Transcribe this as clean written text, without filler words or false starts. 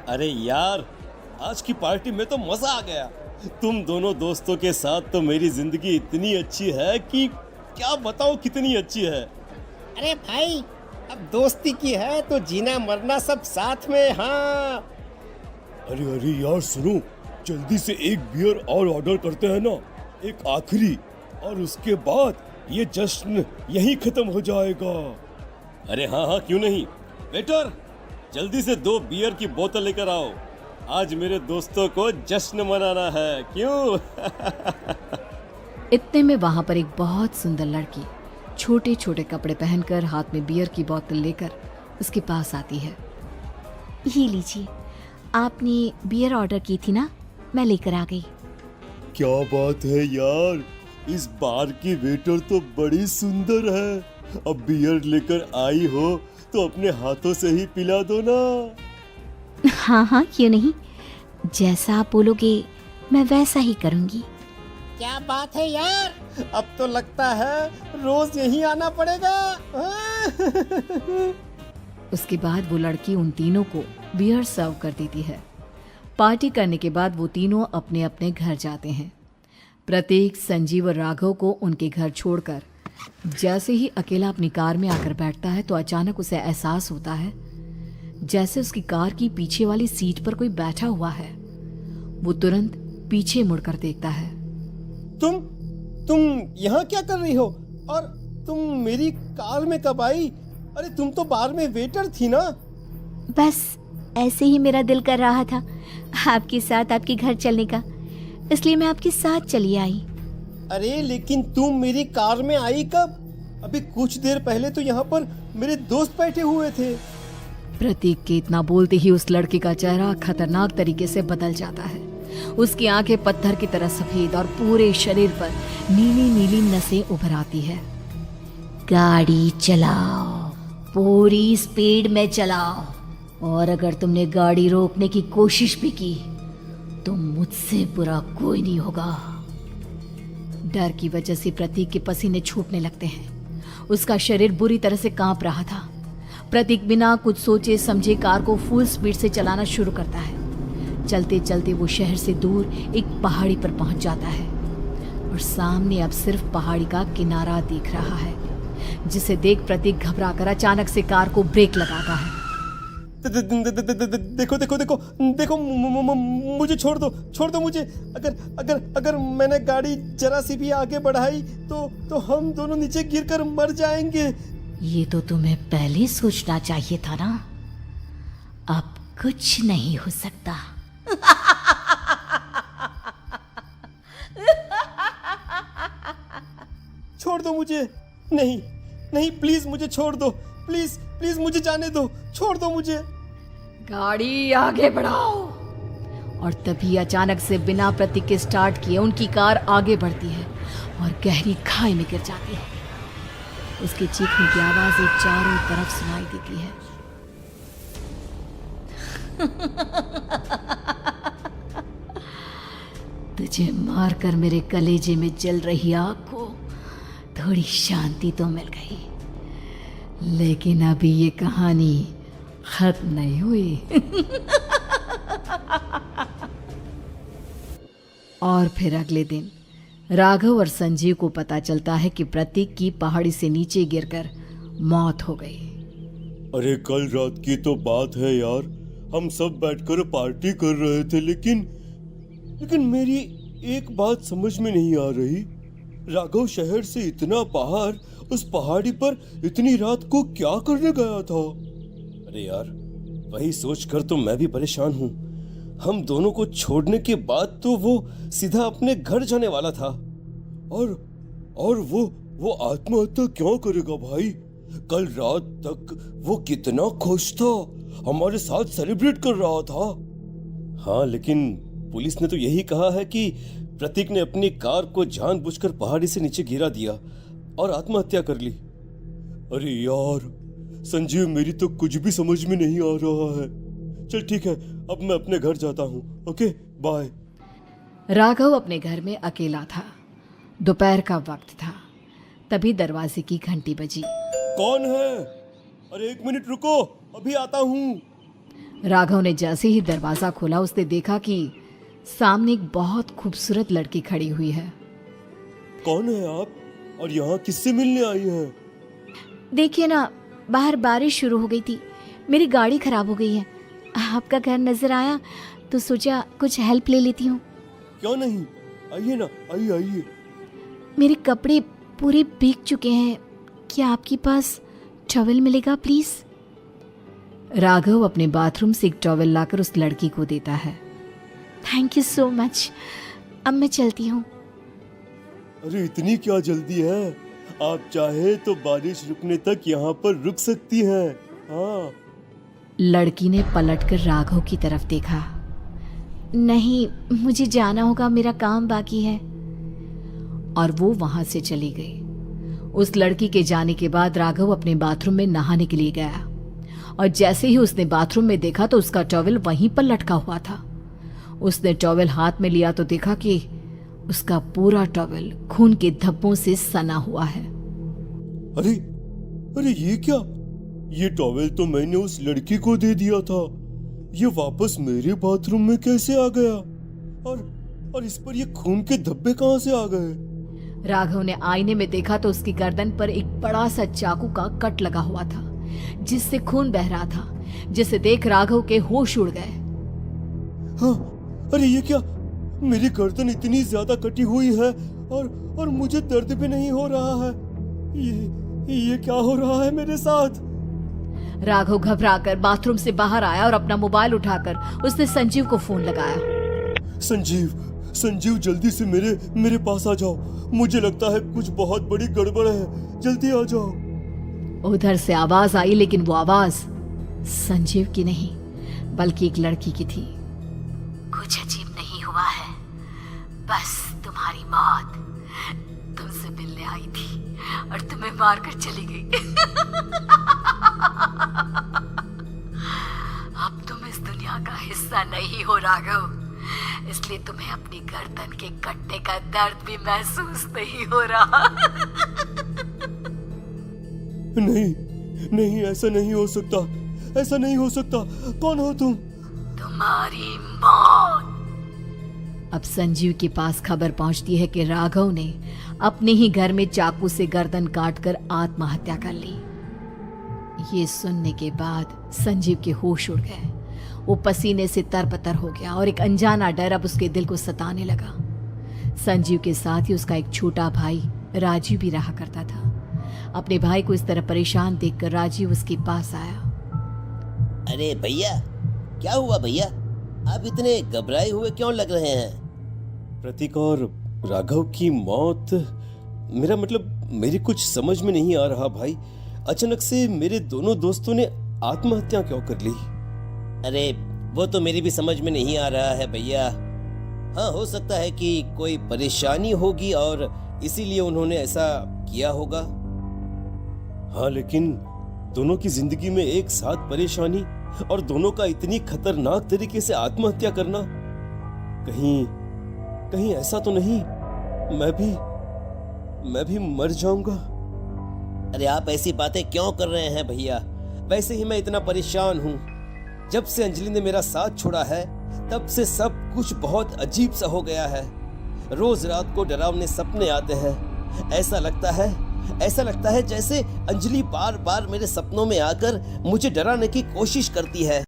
अरे यार, आज की पार्टी में तो मजा आ गया। तुम दोनों दोस्तों के साथ तो मेरी जिंदगी इतनी अच्छी है कि क्या बताओ कितनी अच्छी है। अरे भाई, अब दोस्ती की है तो जीना मरना सब साथ में। हाँ, अरे अरे यार सुनो, जल्दी से एक बियर और ऑर्डर करते हैं ना, एक आखिरी, और उसके बाद ये जश्न यहीं खत्म हो जाएगा। अरे हाँ हाँ, क्यों नहीं। वेटर, जल्दी से 2 बियर की बोतल लेकर आओ। आज मेरे दोस्तों को जश्न मनाना है, क्यों? इतने में वहां पर एक बहुत सुंदर लड़की छोटे छोटे कपड़े पहनकर हाथ में बियर की बोतल लेकर उसके पास आती है। ये लीजिए, आपने बियर ऑर्डर की थी ना, मैं लेकर आ गई। क्या बात है यार, इस बार की वेटर तो बड़ी सुंदर है। अब बियर लेकर आई हो तो अपने हाथों से ही पिला दो ना। हाँ हाँ, क्यों नहीं, जैसा आप बोलोगे मैं वैसा ही करूँगी। क्या बात है यार, अब तो लगता है रोज यहीं आना पड़ेगा। उसके बाद वो लड़की उन तीनों को बियर सर्व कर देती है। पार्टी करने के बाद वो तीनों अपने अपने घर जाते हैं। प्रतीक, संजीव और राघव को उनके घर छोड़कर जैसे ही अकेला अपनी कार में आकर बैठता है तो अचानक उसे एहसास होता है जैसे उसकी कार की पीछे वाली सीट पर कोई बैठा हुआ है। वो तुरंत पीछे मुड़कर देखता है। तुम यहाँ क्या कर रही हो? और तुम मेरी कार में कब आई? अरे तुम तो बार में वेटर थी ना। बस ऐसे ही मेरा दिल कर रहा था आपके साथ आपके घर चलने का, इसलिए मैं आपके साथ चली आई। अरे लेकिन तुम मेरी कार में आई कब? अभी कुछ देर पहले तो यहाँ पर मेरे दोस्त बैठे हुए थे। प्रतीक के इतना बोलते ही उस लड़के का चेहरा खतरनाक तरीके से बदल जाता है। उसकी आंखें पत्थर की तरह सफेद और पूरे शरीर पर नीली नीली नसें उभर आती है। गाड़ी चलाओ, पूरी स्पीड में चलाओ, और अगर तुमने गाड़ी रोकने की कोशिश भी की तो मुझसे बुरा कोई नहीं होगा। डर की वजह से प्रतीक के पसीने छूटने लगते हैं। उसका शरीर बुरी तरह से कांप रहा था। प्रतीक बिना कुछ सोचे समझे कार को फुल स्पीड से चलाना शुरू करता है। चलते चलते वो शहर से दूर एक पहाड़ी पर पहुंच जाता है और सामने अब सिर्फ पहाड़ी का किनारा दिख रहा है, जिसे देख प्रतीक घबराकर अचानक से कार को ब्रेक लगाता है। देखो देखो देखो देखो, मुझे छोड़ दो मुझे। अगर मैंने गाड़ी जरा सी भी आगे बढ़ाई तो हम दोनों नीचे गिरकर मर जाएंगे। ये तो तुम्हें पहले सोचना चाहिए था ना। अब कुछ नहीं हो सकता। छोड़ दो मुझे। नहीं नहीं, प्लीज मुझे छोड़ दो। प्लीज प्लीज मुझे जाने दो, छोड़ दो मुझे। गाड़ी आगे बढ़ाओ। और तभी अचानक से बिना प्रतीक के स्टार्ट किए उनकी कार आगे बढ़ती है और गहरी खाई में गिर जाती है। उसके चीखने की आवाजें चारों तरफ सुनाई देती है। तुझे मारकर मेरे कलेजे में जल रही आग को थोड़ी शांति तो मिल गई, लेकिन अभी ये कहानी खत्म नहीं हुई। और फिर अगले दिन राघव और संजीव को पता चलता है कि प्रतीक की पहाड़ी से नीचे गिरकर मौत हो गई। अरे कल रात की तो बात है यार, हम सब बैठकर पार्टी कर रहे थे, लेकिन मेरी एक बात समझ में नहीं आ रही। राघव शहर से इतना बाहर उस पहाड़ी पर इतनी रात को क्या करने गया था? अरे यार, वही सोचकर तो मैं भी परेशान हूँ। हम दोनों को छोड़ने के बाद तो वो सीधा अपने घर जाने वाला था, और वो आत्महत्या क्यों करेगा भाई? कल रात तक वो कितना खुश था, हमारे साथ सेलिब्रेट कर रहा था। हाँ, लेकिन पुलिस ने तो यही कहा है कि प्रतीक ने अपनी कार को जानबूझकर पहाड़ी से नीचे गिरा दिया और आत्महत्या कर ली। अरे यार संजीव, मेरी तो कुछ भी समझ में नहीं आ रहा है। चल ठीक है, अब मैं अपने घर जाता हूँ। Okay, bye. राघव अपने घर में अकेला था। दोपहर का वक्त था। तभी दरवाजे की घंटी बजी। कौन है? अरे 1 मिनट रुको, अभी आता हूँ। राघव ने जैसे ही दरवाजा खोला उसने देखा कि सामने एक बहुत खूबसूरत लड़की खड़ी हुई है। कौन है आप और यहाँ किससे मिलने आई हैं? देखिए ना, बाहर बारिश शुरू हो गई थी, मेरी गाड़ी खराब हो गई है। आपका घर नजर आया तो सोचा कुछ हेल्प ले लेती हूँ। क्यों नहीं, आइए ना, आइए आइए। मेरे कपड़े पूरे भीग चुके हैं, क्या आपके पास टॉवल मिलेगा प्लीज? राघव अपने बाथरूम से एक टॉवल लाकर उस लड़की को देता है। थैंक यू सो मच, अब मैं चलती हूँ। अरे इतनी क्या जल्दी है? आप चाहे तो बारिश रुकने तक यहाँ पर रुक सकती हैं। हाँ। लड़की ने पलटकर राघव की तरफ देखा। नहीं, मुझे जाना होगा, मेरा काम बाकी है। और वो वहां से चली गई। उस लड़की के जाने के बाद राघव अपने बाथरूम में नहाने के लिए गया और जैसे ही उसने बाथरूम में देखा तो उसका टॉवल वहीं पर लटका हुआ था। उसने टॉवल हाथ में लिया तो देखा कि उसका पूरा टॉवल खून के धब्बों से सना हुआ है। अरे अरे ये क्या? ये टॉवेल तो मैंने उस लड़की को दे दिया था। ये वापस मेरे बाथरूम में कैसे आ गया? और इस पर ये खून के धब्बे कहां से आ गए? राघव ने आईने में देखा तो उसकी गर्दन पर एक बड़ा सा चाकू का कट लगा हुआ था जिससे खून बह रहा था, जिसे देख राघव के होश उड़ गए। हाँ, अरे ये क्या? मेरी गर्दन इतनी ज्यादा कटी हुई है और मुझे दर्द भी नहीं हो रहा है। ये क्या हो रहा है मेरे साथ? राघव घबराकर बाथरूम से बाहर आया और अपना मोबाइल उठाकर उसने संजीव को फोन लगाया। संजीव जल्दी से मेरे पास आ जाओ। मुझे लगता है कुछ बहुत बड़ी गड़बड़ है, जल्दी आ जाओ। उधर से आवाज आई, लेकिन वो आवाज संजीव की नहीं बल्कि एक लड़की की थी। कुछ अजीब नहीं हुआ है, बस तुम्हारी मौत तुमसे मिलने आई थी और तुम्हें मारकर चली गई। अब तुम इस दुनिया का हिस्सा नहीं हो राघव, इसलिए तुम्हें अपनी गर्दन के कटने का दर्द भी महसूस नहीं हो रहा। नहीं, ऐसा नहीं हो सकता, ऐसा नहीं हो सकता। कौन हो तुम? तुम्हारी मौत। अब संजीव के पास खबर पहुंचती है कि राघव ने अपने ही घर में चाकू से गर्दन काटकर आत्महत्या कर ली। ये सुनने के बाद संजीव के होश उड़ गए। वो पसीने से तरबतर हो गया और एक अनजाना डर अब उसके दिल को सताने लगा। संजीव के साथ ही उसका एक छोटा भाई राजीव भी रहा करता था। अपने भाई को इस तरह परेशान देखकर राजीव उसके पास आया। अरे भैया, क्या हुआ भैया? आप इतने घबराए हुए क्यों लग रहे हैं? प्रतीक और राघव की मौत, मेरा मतलब मेरी कुछ समझ में नहीं आ रहा भाई। अचानक से मेरे दोनों दोस्तों ने आत्महत्या क्यों कर ली? अरे वो तो मेरी भी समझ में नहीं आ रहा है भैया। हाँ, हो सकता है कि कोई परेशानी होगी और इसीलिए उन्होंने ऐसा किया होगा। हाँ, लेकिन दोनों की जिंदगी में एक साथ परेशानी और दोनों का इतनी खतरनाक तरीके से आत्महत्या करना, कहीं ऐसा तो नहीं मैं भी मर जाऊंगा? अरे आप ऐसी बातें क्यों कर रहे हैं भैया? वैसे ही मैं इतना परेशान हूँ। जब से अंजलि ने मेरा साथ छोड़ा है तब से सब कुछ बहुत अजीब सा हो गया है। रोज रात को डरावने सपने आते हैं। ऐसा लगता है जैसे अंजलि बार बार मेरे सपनों में आकर मुझे डराने की कोशिश करती है।